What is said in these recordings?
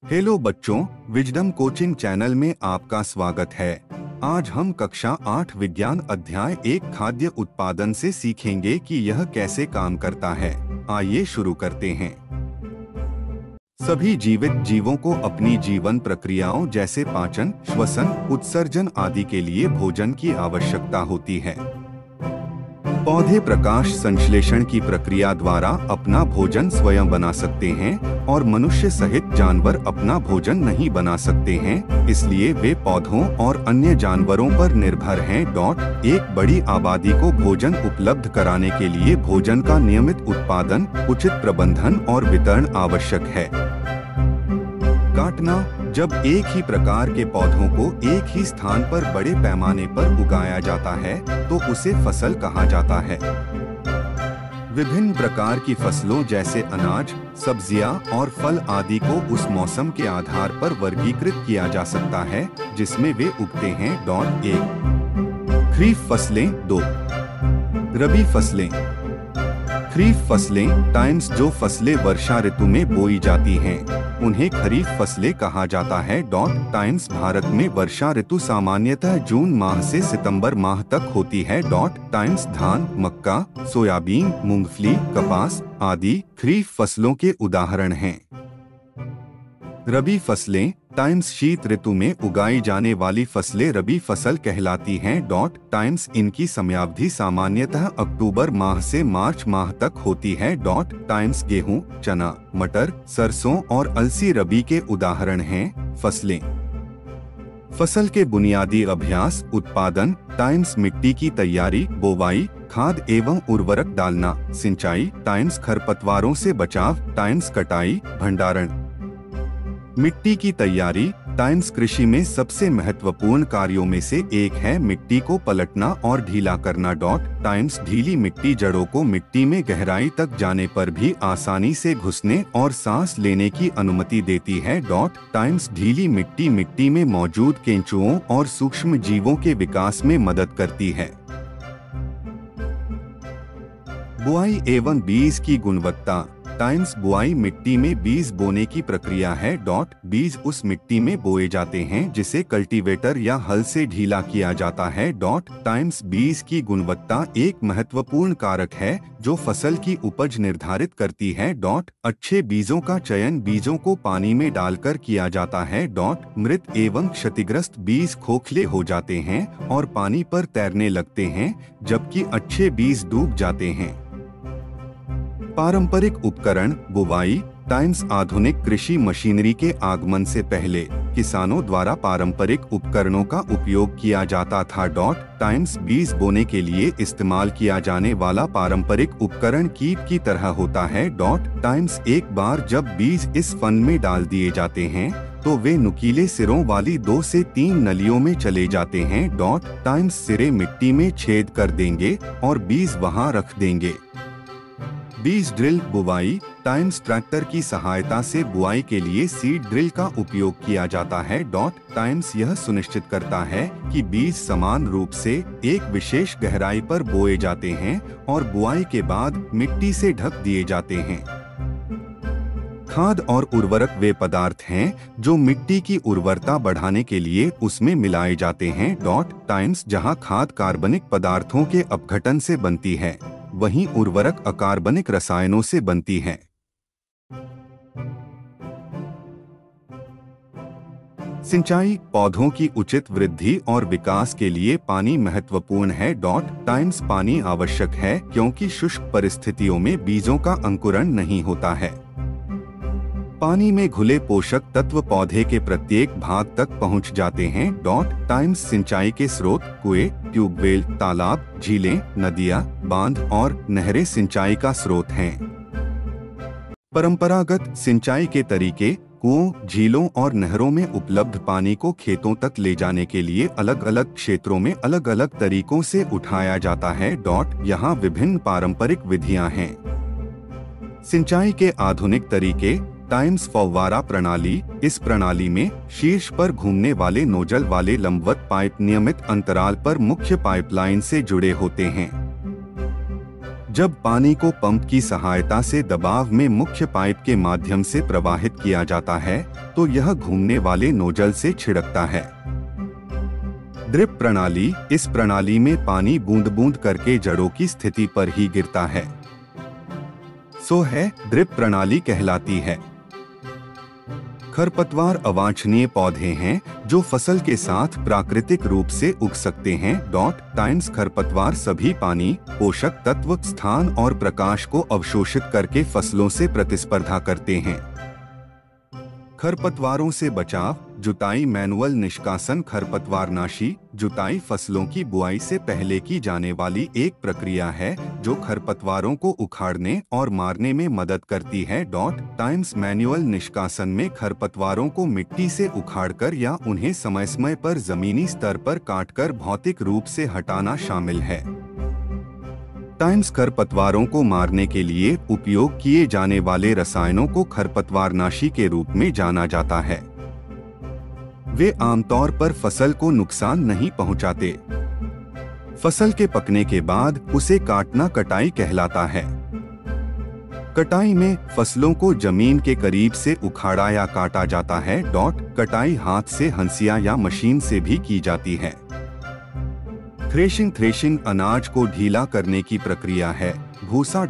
Hello बच्चों, wisdom coaching channel में आपका स्वागत है। आज हम कक्षा 8 विज्ञान अध्याय 1 खाद्य उत्पादन से सीखेंगे कि यह कैसे काम करता है। आइए शुरू करते हैं। सभी जीवित जीवों को अपनी जीवन प्रक्रियाओं जैसे पाचन, श्वसन, उत्सर्जन आदि के लिए भोजन की आवश्यकता होती है। पौधे प्रकाश संश्लेषण की प्रक्रिया द्वारा अपना भोजन स्वयं बना सकते हैं और मनुष्य सहित जानवर अपना भोजन नहीं बना सकते हैं, इसलिए वे पौधों और अन्य जानवरों पर निर्भर हैं। एक बड़ी आबादी को भोजन उपलब्ध कराने के लिए भोजन का नियमित उत्पादन, उचित प्रबंधन और वितरण आवश्यक है। काटना: जब एक ही प्रकार के पौधों को एक ही स्थान पर बड़े पैमाने पर उगाया जाता है तो उसे फसल कहा जाता है। विभिन्न प्रकार की फसलों जैसे अनाज, सब्जियां और फल आदि को उस मौसम के आधार पर वर्गीकृत किया जा सकता है जिसमें वे उगते हैं। 1 खरीफ फसलें। 2 रबी फसलें। खरीफ फसलें टाइम्स जो फसलें वर्षा ऋतु में बोई जाती हैं, उन्हें खरीफ फसलें कहा जाता है। टाइम्स भारत में वर्षा ऋतु सामान्यतः जून माह से सितंबर माह तक होती है। टाइम्स धान, मक्का, सोयाबीन, मूंगफली, कपास आदि खरीफ फसलों के उदाहरण हैं। रबी फसलें टाइम्स शीत ऋतु में उगाई जाने वाली फसलें रबी फसल कहलाती हैं। टाइम्स इनकी समयावधि सामान्यतः अक्टूबर माह से मार्च माह तक होती है। टाइम्स गेहूं, चना, मटर, सरसों और अलसी रबी के उदाहरण हैं। फसलें। फसल के बुनियादी अभ्यास, उत्पादन टाइम्स मिट्टी की तैयारी, बोवाई, खाद एवं उर्वरक डालना, सिंचाई टाइम्स खरपतवारों से बचाव, टाइम्स कटाई, भंडारण। मिट्टी की तैयारी टाइम्स कृषि में सबसे महत्वपूर्ण कार्यों में से एक है मिट्टी को पलटना और ढीला करना। टाइम्स ढीली मिट्टी जड़ों को मिट्टी में गहराई तक जाने पर भी आसानी से घुसने और सांस लेने की अनुमति देती है। टाइम्स ढीली मिट्टी मिट्टी में मौजूद केंचुओं और सूक्ष्म जीवों के विकास में मदद करती है। बुआई एवं बीज की गुणवत्ता टाइम्स बुआई मिट्टी में बीज बोने की प्रक्रिया है। बीज उस मिट्टी में बोए जाते हैं जिसे कल्टीवेटर या हल से ढीला किया जाता है। टाइम्स बीज की गुणवत्ता एक महत्वपूर्ण कारक है जो फसल की उपज निर्धारित करती है। अच्छे बीजों का चयन बीजों को पानी में डालकर किया जाता है। मृत एवं क्षतिग्रस्त बीज खोखले हो जाते हैं और पानी पर तैरने लगते हैं, जबकि अच्छे बीज डूब जाते हैं। पारंपरिक उपकरण बुवाई टाइम्स आधुनिक कृषि मशीनरी के आगमन से पहले किसानों द्वारा पारंपरिक उपकरणों का उपयोग किया जाता था। टाइम्स बीज बोने के लिए इस्तेमाल किया जाने वाला पारंपरिक उपकरण कीट की तरह होता है। टाइम्स एक बार जब बीज इस फन में डाल दिए जाते हैं तो वे नुकीले सिरों वाली 2 से 3 नलियों में चले जाते हैं। टाइम्स सिरे मिट्टी में छेद कर देंगे और बीज वहां रख देंगे। बीज ड्रिल बुवाई टाइम्स ट्रैक्टर की सहायता से बुआई के लिए सीड ड्रिल का उपयोग किया जाता है। टाइम्स यह सुनिश्चित करता है कि बीज समान रूप से एक विशेष गहराई पर बोए जाते हैं और बुआई के बाद मिट्टी से ढक दिए जाते हैं। खाद और उर्वरक वे पदार्थ हैं जो मिट्टी की उर्वरता बढ़ाने के लिए उसमें मिलाए जाते हैं। टाइम्स जहां खाद कार्बनिक पदार्थों के अपघटन से बनती है, वहीं उर्वरक अकार्बनिक रसायनों से बनती है। सिंचाई पौधों की उचित वृद्धि और विकास के लिए पानी महत्वपूर्ण है। टाइम्स पानी आवश्यक है क्योंकि शुष्क परिस्थितियों में बीजों का अंकुरण नहीं होता है। पानी में घुले पोषक तत्व पौधे के प्रत्येक भाग तक पहुंच जाते हैं। टाइम्स सिंचाई के स्रोत कुएं, ट्यूबवेल, तालाब, झीलें, नदियां, बांध और नहरें सिंचाई का स्रोत हैं। परंपरागत सिंचाई के तरीके कुओं, झीलों और नहरों में उपलब्ध पानी को खेतों तक ले जाने के लिए अलग अलग क्षेत्रों में अलग अलग तरीकों से उठाया जाता है। यहाँ विभिन्न पारंपरिक विधियां हैं। सिंचाई के आधुनिक तरीके टाइम्स फव्वारा प्रणाली इस प्रणाली में शीर्ष पर घूमने वाले नोजल वाले लंबवत पाइप नियमित अंतराल पर मुख्य पाइपलाइन से जुड़े होते हैं। जब पानी को पंप की सहायता से दबाव में मुख्य पाइप के माध्यम से प्रवाहित किया जाता है तो यह घूमने वाले नोजल से छिड़कता है। ड्रिप प्रणाली, इस प्रणाली में पानी बूंद-बूंद करके जड़ों की स्थिति पर ही गिरता है, सो है ड्रिप प्रणाली कहलाती है। खरपतवार अवांछनीय पौधे हैं जो फसल के साथ प्राकृतिक रूप से उग सकते हैं। टाइम्स खरपतवार सभी पानी, पोषक तत्व, स्थान और प्रकाश को अवशोषित करके फसलों से प्रतिस्पर्धा करते हैं। खरपतवारों से बचाव, जुताई, मैनुअल निष्कासन। खरपतवारनाशी जुताई फसलों की बुआई से पहले की जाने वाली एक प्रक्रिया है जो खरपतवारों को उखाड़ने और मारने में मदद करती है। टाइम्स मैनुअल निष्कासन में खरपतवारों को मिट्टी से उखाड़कर या उन्हें समय समय पर जमीनी स्तर पर काटकर भौतिक रूप से हटाना शामिल है। टाइम्स खरपतवारों को मारने के लिए उपयोग किए जाने वाले रसायनों को खरपतवारनाशी के रूप में जाना जाता है। वे आमतौर पर फसल को नुकसान नहीं पहुंचाते। फसल के पकने के बाद उसे काटना कटाई कहलाता है। कटाई में फसलों को जमीन के करीब से उखाड़ा या काटा जाता है। कटाई हाथ से, हंसिया या मशीन से भी की जाती है। थ्रेशिंग अनाज को ढीला करने की प्रक्रिया है। भूसा।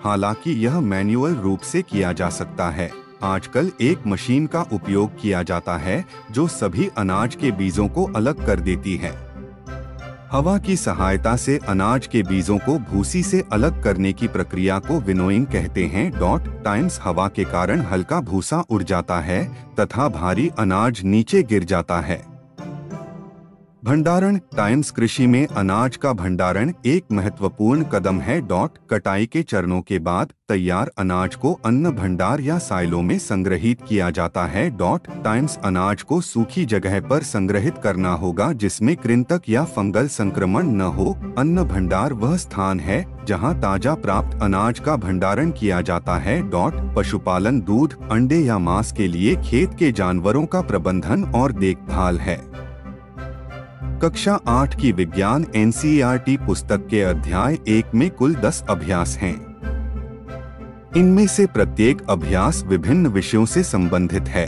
हालांकि यह मैन्युअल रूप से किया जा सकता है, आजकल एक मशीन का उपयोग किया जाता है जो सभी अनाज के बीजों को अलग कर देती है। हवा की सहायता से अनाज के बीजों को भूसी से अलग करने की प्रक्रिया को विनोइंग कहते हैं। टाइम्स हवा के कारण हल्का भूसा उड़ जाता है तथा भारी अनाज नीचे गिर जाता है। भंडारण। टाइम्स कृषि में अनाज का भंडारण एक महत्वपूर्ण कदम है। कटाई के चरणों के बाद तैयार अनाज को अन्न भंडार या साइलो में संग्रहित किया जाता है। टाइम्स अनाज को सूखी जगह पर संग्रहित करना होगा जिसमें कृंतक या फंगल संक्रमण न हो। अन्न भंडार वह स्थान है जहां ताजा प्राप्त अनाज का भंडारण किया जाता है। पशुपालन। दूध, अंडे या मांस के लिए खेत के जानवरों का प्रबंधन और देखभाल है। कक्षा 8 की विज्ञान NCERT पुस्तक के अध्याय 1 में कुल 10 अभ्यास हैं। इनमें से प्रत्येक अभ्यास विभिन्न विषयों से संबंधित है।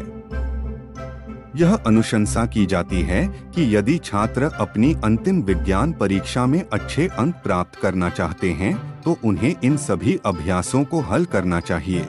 यह अनुशंसा की जाती है कि यदि छात्र अपनी अंतिम विज्ञान परीक्षा में अच्छे अंक प्राप्त करना चाहते हैं तो उन्हें इन सभी अभ्यासों को हल करना चाहिए।